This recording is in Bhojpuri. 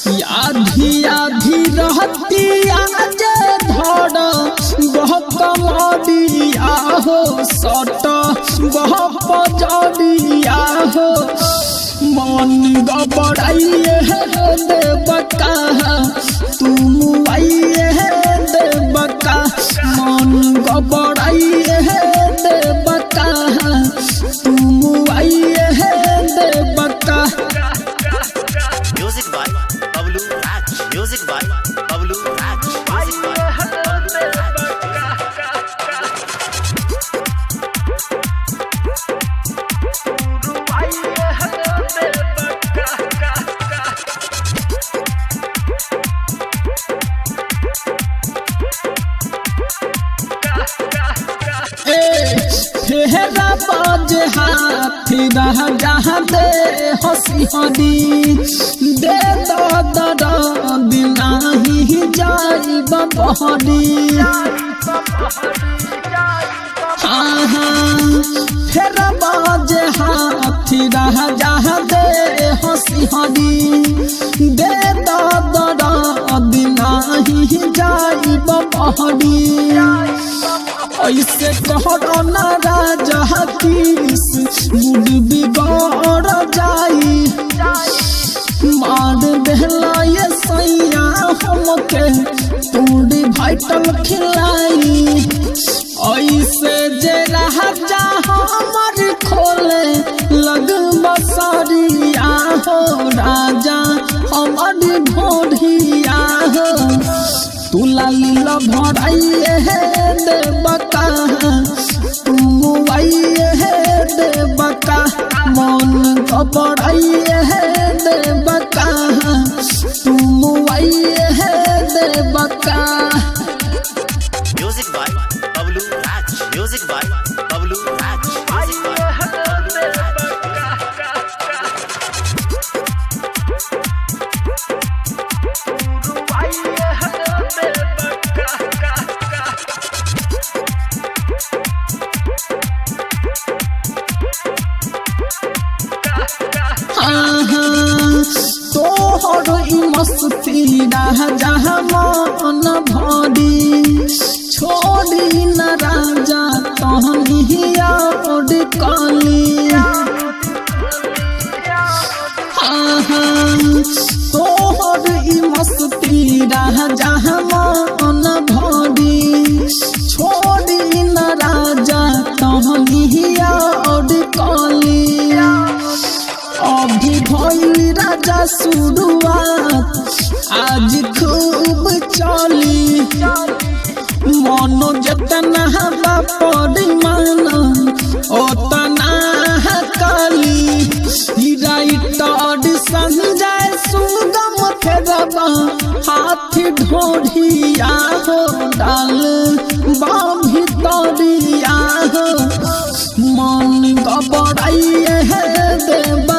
आधी आधी रहती आज धड़ बहकमरिया हो सट बहपजरिया हो मन गबड़ाइए देवका तुम आइए देवका मन गबड़ाइए देवका तुम आइए देवका। Music by Bablu Raj. Music by Bablu Raj. Music by Bablu फेरा बाज हाथी रह जहाँ दे हसी हरी दे दादा बिना ही जाई बहरी। हाँ हाँ फेरा बाज हाथी रह जहाँ दे हसी हरी दे दादा बिना ही जाई बहरी। ऐसे कहरो ना राजा किस मूड बिगड़ जाई मार देहला ये सैया हमके तोड़ी भाइटल खिलाई। ऐसे जे राजा हमर खोले लग बसरिया हो राजा हमर भोरिया हो तू लालीला भराइए देवका तुम आइए देवका मन गबड़ाइए देवका तुम आइए देवका। Music by Bablu Raj. Music by Bablu Raj. Music by Bablu Raj. तोहर मस्ती राजा मन भरी छोड़ी न राजा तहनिया ओड कली। तोहर मस्ती राजा मन भरी छोड़ी न राजा तहनिया ओड कली। अभी भइल राजा शुरुआत आज खूब चली मनो जतना परिमाण ओतना कली। राइटर संजय सुगम फेरबा हाथ ढोढ़िया हो डाल भितरिया हो मन गबड़ाइए देव